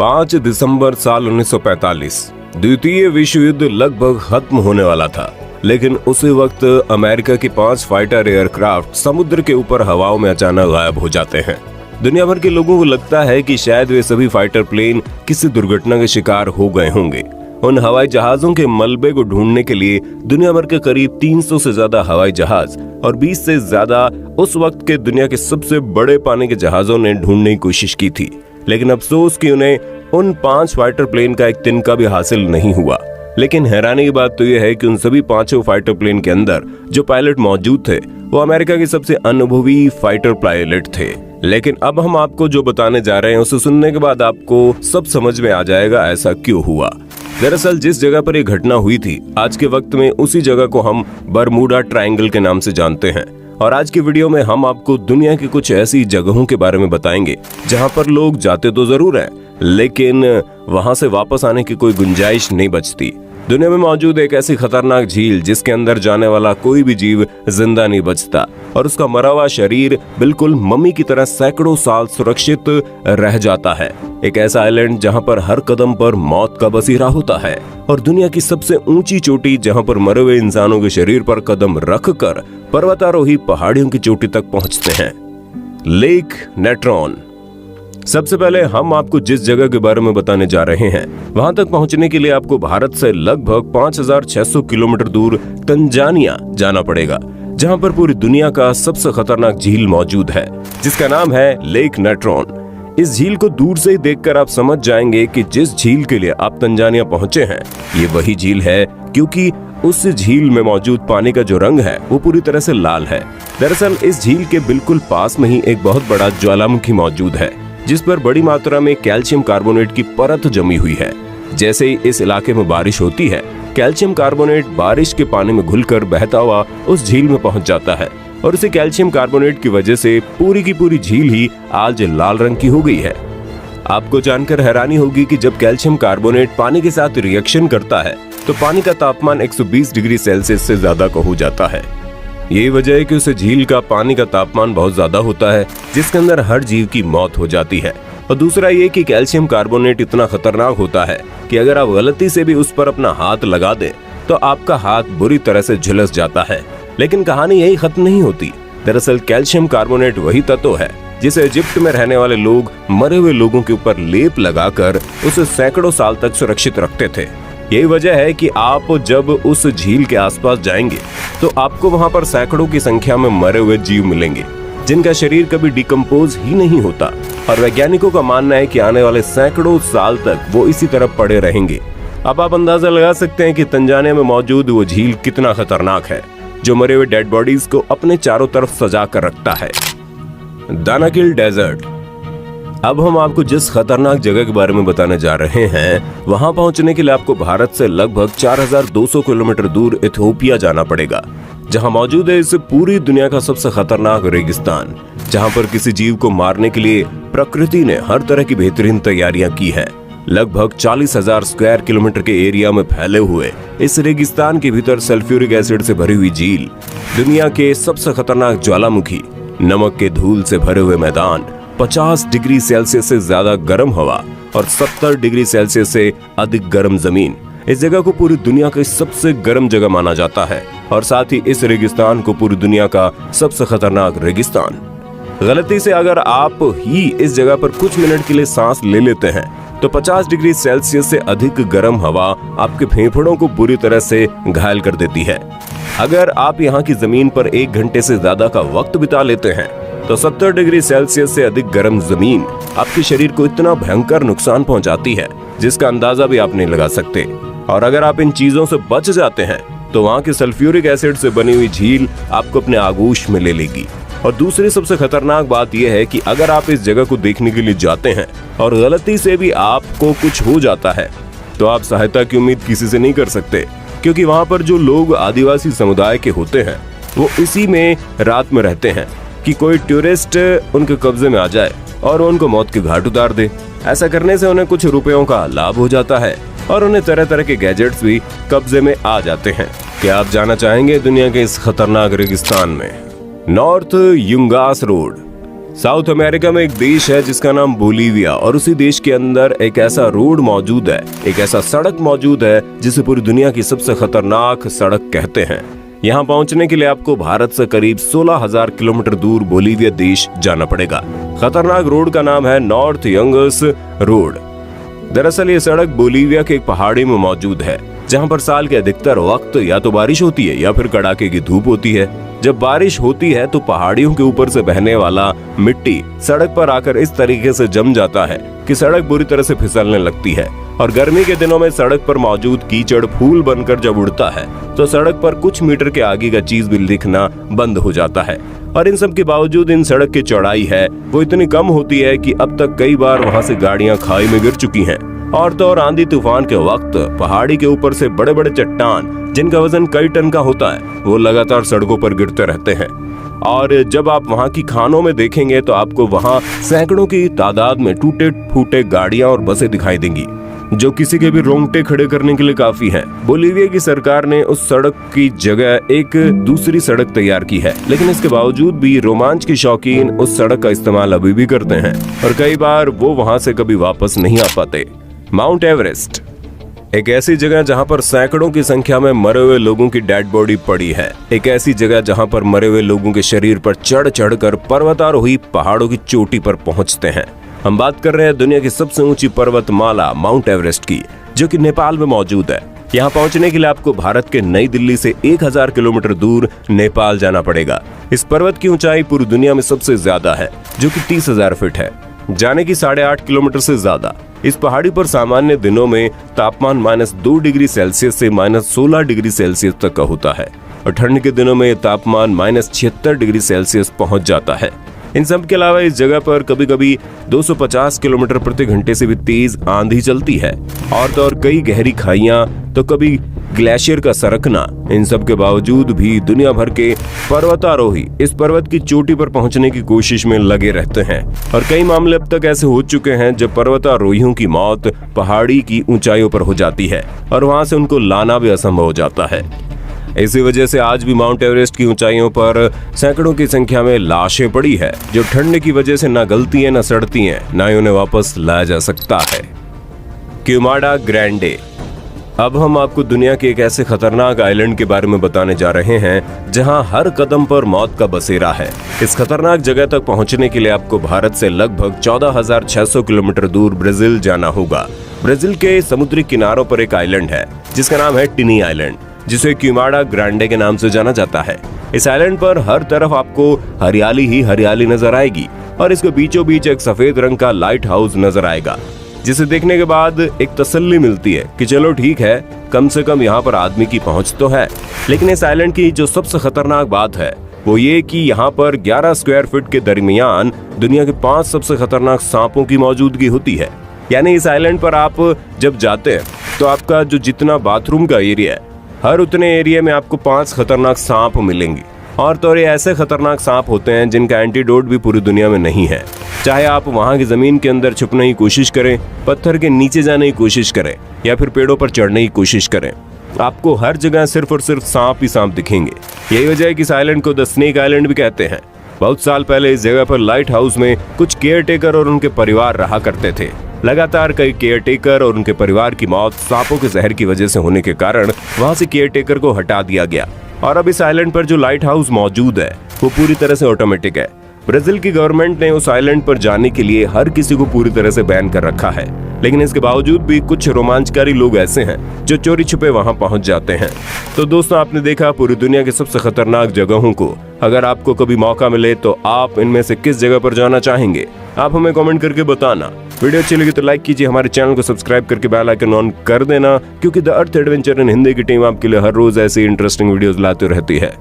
5 दिसंबर साल 1945 द्वितीय विश्व युद्ध लगभग खत्म होने वाला था, लेकिन उसी वक्त अमेरिका की 5 फाइटर एयरक्राफ्ट समुद्र के ऊपर हवाओं में अचानक गायब हो जाते हैं। दुनिया भर के लोगों को लगता है कि शायद वे सभी फाइटर प्लेन किसी दुर्घटना के शिकार हो गए होंगे। उन हवाई जहाजों के मलबे को ढूंढने के लिए दुनिया भर के करीब 300 से ज्यादा हवाई जहाज और 20 से ज्यादा उस वक्त के दुनिया के सबसे बड़े पानी के जहाजों ने ढूंढने की कोशिश की थी, लेकिन अफसोस कि उन्हें उन 5 फाइटर प्लेन का एक तिनका भी हासिल नहीं हुआ। लेकिन हैरानी की बात तो यह है कि उन सभी 5 फाइटर प्लेन के अंदर जो पायलट मौजूद थे वो अमेरिका के सबसे अनुभवी फाइटर पायलट थे। लेकिन अब हम आपको जो बताने जा रहे हैं उसे सुनने के बाद आपको सब समझ में आ जाएगा ऐसा क्यों हुआ। दरअसल जिस जगह पर यह घटना हुई थी, आज के वक्त में उसी जगह को हम बरमूडा ट्रायंगल के नाम से जानते हैं। और आज की वीडियो में हम आपको दुनिया की कुछ ऐसी जगहों के बारे में बताएंगे जहां पर लोग जाते तो जरूर हैं, लेकिन वहां से वापस आने की कोई गुंजाइश नहीं बचती। दुनिया में मौजूद एक ऐसी खतरनाक झील जिसके अंदर जाने वाला कोई भी जीव जिंदा नहीं बचता और उसका मरा हुआ शरीर बिल्कुल मम्मी की तरह सैकड़ों साल सुरक्षित रह जाता है। एक ऐसा आइलैंड जहां पर हर कदम पर मौत का बसेरा होता है और दुनिया की सबसे ऊंची चोटी जहां पर मरे हुए इंसानों के शरीर पर कदम रखकर पर्वतारोही पहाड़ियों की चोटी तक पहुंचते हैं, लेक नेट्रॉन। सबसे पहले हम आपको जिस जगह के बारे में बताने जा रहे हैं वहां तक पहुंचने के लिए आपको भारत से लगभग 5600 किलोमीटर दूर तंजानिया जाना पड़ेगा, जहां पर पूरी दुनिया का सबसे खतरनाक झील मौजूद है जिसका नाम है लेक नेट्रॉन। इस झील को दूर से ही देखकर आप समझ जाएंगे कि जिस झील के लिए आप तंजानिया पहुंचे हैं ये वही झील है, क्योंकि उस झील में मौजूद पानी का जो रंग है वो पूरी तरह से लाल है। दरअसल इस झील के बिल्कुल पास में ही एक बहुत बड़ा ज्वालामुखी मौजूद है जिस पर बड़ी मात्रा में कैल्शियम कार्बोनेट की परत जमी हुई है। जैसे ही इस इलाके में बारिश होती है, कैल्शियम कार्बोनेट बारिश के पानी में घुलकर बहता हुआ उस झील में पहुंच जाता है और उसी कैल्शियम कार्बोनेट की वजह से पूरी की पूरी झील ही आज लाल रंग की हो गई है। आपको जानकर हैरानी होगी कि जब कैल्शियम कार्बोनेट पानी के साथ रिएक्शन करता है तो पानी का तापमान 120 डिग्री सेल्सियस से ज्यादा का हो जाता है। यही वजह है कि उस झील का पानी का तापमान बहुत ज्यादा होता है जिसके अंदर हर जीव की मौत हो जाती है। और दूसरा ये कि कैल्शियम कार्बोनेट इतना खतरनाक होता है कि अगर आप गलती से भी उस पर अपना हाथ लगा दें तो आपका हाथ बुरी तरह से झुलस जाता है। लेकिन कहानी यही खत्म नहीं होती। दरअसल कैल्शियम कार्बोनेट वही तत्व है जिसे इजिप्ट में रहने वाले लोग मरे हुए लोगों के ऊपर लेप लगाकर उसे सैकड़ों साल तक सुरक्षित रखते थे। यही वजह है कि आप जब उस झील के आसपास जाएंगे तो आपको वहां पर सैकड़ों की संख्या में मरे हुए जीव मिलेंगे जिनका शरीर कभी डिकम्पोज ही नहीं होता और वैज्ञानिकों का मानना है कि आने वाले सैकड़ों साल तक वो इसी तरह पड़े रहेंगे। अब आप अंदाजा लगा सकते हैं कि तंजानिया में मौजूद वो झील कितना खतरनाक है जो मरे हुए डेड बॉडीज को अपने चारों तरफ सजा कर रखता है। Danakil desert. अब हम आपको जिस खतरनाक जगह के बारे में बताने जा रहे हैं वहां पहुंचने के लिए आपको भारत से लगभग 4200 किलोमीटर दूर इथियोपिया जाना पड़ेगा, जहां मौजूद है इस पूरी दुनिया का सबसे खतरनाक रेगिस्तान, जहां पर किसी जीव को मारने के लिए प्रकृति ने हर तरह की बेहतरीन तैयारियां की है। लगभग 40,000 स्क्वायर किलोमीटर के एरिया में फैले हुए इस रेगिस्तान के भीतर सल्फ्यूरिक एसिड से भरी हुई झील, दुनिया के सबसे खतरनाक ज्वालामुखी, नमक के धूल से भरे हुए मैदान, 50 डिग्री सेल्सियस से ज्यादा गर्म हवा और 70 डिग्री सेल्सियस से अधिक गर्म जमीन। इस जगह को पूरी दुनिया की सबसे गर्म जगह माना जाता है और साथ ही इस रेगिस्तान को पूरी दुनिया का सबसे खतरनाक रेगिस्तान। गलती से अगर आप ही इस जगह पर कुछ मिनट के लिए सांस ले लेते हैं तो 50 डिग्री सेल्सियस से अधिक गर्म हवा आपके फेफड़ों को बुरी तरह से घायल कर देती है। अगर आप यहाँ की जमीन पर 1 घंटे से ज्यादा का वक्त बिता लेते हैं तो 70 डिग्री सेल्सियस से अधिक गर्म जमीन आपके शरीर को इतना भयंकर नुकसान पहुंचाती है जिसका अंदाजा भी आप नहीं लगा सकते। और अगर आप इन चीजों से बच जाते हैं तो वहाँ के सल्फ्यूरिक एसिड से बनी हुई झील आपको अपने आगोश में ले लेगी। और दूसरी सबसे खतरनाक बात यह है कि अगर आप इस जगह को देखने के लिए जाते हैं और गलती से भी आपको कुछ हो जाता है तो आप सहायता की उम्मीद किसी से नहीं कर सकते, क्योंकि वहाँ पर जो लोग आदिवासी समुदाय के होते हैं वो इसी में रात में रहते हैं कि कोई टूरिस्ट उनके कब्जे में आ जाए और उनको मौत के घाट उतार दे। ऐसा करने से उन्हें कुछ रुपयों का लाभ हो जाता है और उन्हें तरह तरह के गैजेट्स भी कब्जे में आ जाते हैं। क्या आप जाना चाहेंगे दुनिया के इस खतरनाक रेगिस्तान में? North Yungas road. South America में एक देश है जिसका नाम बोलीविया, और उसी देश के अंदर एक ऐसा रोड मौजूद है, एक ऐसा सड़क मौजूद है जिसे पूरी दुनिया की सबसे खतरनाक सड़क कहते हैं। यहाँ पहुँचने के लिए आपको भारत से करीब 16,000 किलोमीटर दूर बोलीविया देश जाना पड़ेगा। खतरनाक रोड का नाम है नॉर्थ यंगस रोड। दरअसल ये सड़क बोलीविया के एक पहाड़ी में मौजूद है, जहाँ पर साल के अधिकतर वक्त या तो बारिश होती है या फिर कड़ाके की धूप होती है। जब बारिश होती है तो पहाड़ियों के ऊपर से बहने वाला मिट्टी सड़क पर आकर इस तरीके से जम जाता है कि सड़क बुरी तरह से फिसलने लगती है। और गर्मी के दिनों में सड़क पर मौजूद कीचड़ फूल बनकर जब उड़ता है तो सड़क पर कुछ मीटर के आगे का चीज भी दिखना बंद हो जाता है। और इन सब के बावजूद इन सड़क की चौड़ाई है वो इतनी कम होती है कि अब तक कई बार वहां से गाड़ियां खाई में गिर चुकी हैं। और तो और आंधी तूफान के वक्त पहाड़ी के ऊपर से बड़े बड़े चट्टान जिनका वजन कई टन का होता है वो लगातार सड़कों पर गिरते रहते हैं। और जब आप वहां की खानों में देखेंगे तो आपको वहां सैकड़ों की तादाद में टूटे फूटे गाड़ियां और बसें दिखाई देंगी, जो किसी के भी रोंगटे खड़े करने के लिए काफी है। बोलीविया की सरकार ने उस सड़क की जगह एक दूसरी सड़क तैयार की है, लेकिन इसके बावजूद भी रोमांच के शौकीन उस सड़क का इस्तेमाल अभी भी करते हैं और कई बार वो वहां से कभी वापस नहीं आ पाते। माउंट एवरेस्ट, एक ऐसी जगह जहां पर सैकड़ों की संख्या में मरे हुए लोगों की डेड बॉडी पड़ी है। एक ऐसी जगह जहां पर मरे हुए लोगों के शरीर पर चढ़ चढ़ कर पर्वतारोही पहाड़ों की चोटी पर पहुंचते हैं। हम बात कर रहे हैं दुनिया की सबसे ऊंची पर्वतमाला माउंट एवरेस्ट की, जो कि नेपाल में मौजूद है। यहाँ पहुंचने के लिए आपको भारत के नई दिल्ली से 1000 किलोमीटर दूर नेपाल जाना पड़ेगा। इस पर्वत की ऊंचाई पूरी दुनिया में सबसे ज्यादा है, जो कि 30,000 फीट है, जाने की 8.5 किलोमीटर से ज्यादा। इस पहाड़ी पर सामान्य दिनों में तापमान -2 डिग्री सेल्सियस से -16 डिग्री सेल्सियस तक का होता है और ठंड के दिनों में तापमान -76 डिग्री सेल्सियस पहुंच जाता है। इन सब के अलावा इस जगह पर कभी कभी 250 किलोमीटर प्रति घंटे से भी तेज आंधी चलती है और तो और कई गहरी खाइयां, तो कभी ग्लेशियर का सरकना। इन सब के बावजूद भी दुनिया भर के पर्वतारोही इस पर्वत की चोटी पर पहुंचने की कोशिश में लगे रहते हैं और कई मामले अब तक ऐसे हो चुके हैं जब पर्वतारोहियों की मौत पहाड़ी की ऊंचाइयों पर हो जाती है और वहां से उनको लाना भी असंभव हो जाता है। इसी वजह से आज भी माउंट एवरेस्ट की ऊंचाइयों पर सैकड़ों की संख्या में लाशें पड़ी है, जो ठंड की वजह से ना गलती है, ना सड़ती हैं, ना ही उन्हें वापस लाया जा सकता है। क्यूमाडा ग्रैंडे। अब हम आपको दुनिया के एक ऐसे खतरनाक आइलैंड के बारे में बताने जा रहे हैं जहां हर कदम पर मौत का बसेरा है। इस खतरनाक जगह तक पहुंचने के लिए आपको भारत से लगभग 14,600 किलोमीटर दूर ब्राजील जाना होगा। ब्राजील के समुद्री किनारों पर एक आइलैंड है जिसका नाम है टिनी आइलैंड, जिसे क्यूमाडा ग्रांडे के नाम से जाना जाता है। इस आइलैंड पर हर तरफ आपको हरियाली ही हरियाली नजर आएगी और इसके बीचों बीच एक सफेद रंग का लाइट हाउस नजर आएगा, जिसे देखने के बाद एक तसल्ली मिलती है कि चलो ठीक है, कम से कम यहाँ पर आदमी की पहुंच तो है। लेकिन इस आइलैंड की जो सबसे खतरनाक बात है वो ये कि यहाँ पर 11 स्क्वायर फीट के दरमियान दुनिया के 5 सबसे खतरनाक सांपों की मौजूदगी होती है। यानी इस आइलैंड पर आप जब जाते हैं तो आपका जो जितना बाथरूम का एरिया है, हर उतने एरिया में आपको 5 खतरनाक सांप मिलेंगे। और तो ये ऐसे खतरनाक सांप होते हैं जिनका एंटीडोट भी पूरी दुनिया में नहीं है। चाहे आप वहां की जमीन के अंदर छुपने की कोशिश करें, पत्थर के नीचे जाने की कोशिश करें या फिर पेड़ों पर चढ़ने की कोशिश करें, आपको हर जगह सिर्फ और सिर्फ सांप ही सांप दिखेंगे। यही वजह है कि इस आइलैंड को द स्नेक आइलैंड भी कहते हैं। बहुत साल पहले इस जगह पर लाइट हाउस में कुछ केयर टेकर और उनके परिवार रहा करते थे। लगातार कई केयर टेकर और उनके परिवार की मौत सांपों के जहर की वजह से होने के कारण वहां से केयर टेकर को हटा दिया गया और अब इस आइलैंड पर जो लाइट हाउस मौजूद है वो पूरी तरह से ऑटोमेटिक है। ब्राजील की गवर्नमेंट ने उस आइलैंड पर जाने के लिए हर किसी को पूरी तरह से बैन कर रखा है, लेकिन इसके बावजूद भी कुछ रोमांचकारी लोग ऐसे हैं जो चोरी छुपे वहां पहुंच जाते हैं। तो दोस्तों, आपने देखा पूरी दुनिया की सबसे खतरनाक जगहों को। अगर आपको कभी मौका मिले तो आप इनमें से किस जगह पर जाना चाहेंगे, आप हमें कमेंट करके बताना। वीडियो अच्छी लगी तो लाइक कीजिए, हमारे चैनल को सब्सक्राइब करके बेल आइकन ऑन कर देना, क्योंकि the earth adventure in Hindi की टीम आपके लिए हर रोज ऐसी इंटरेस्टिंग वीडियोस लाते रहती है।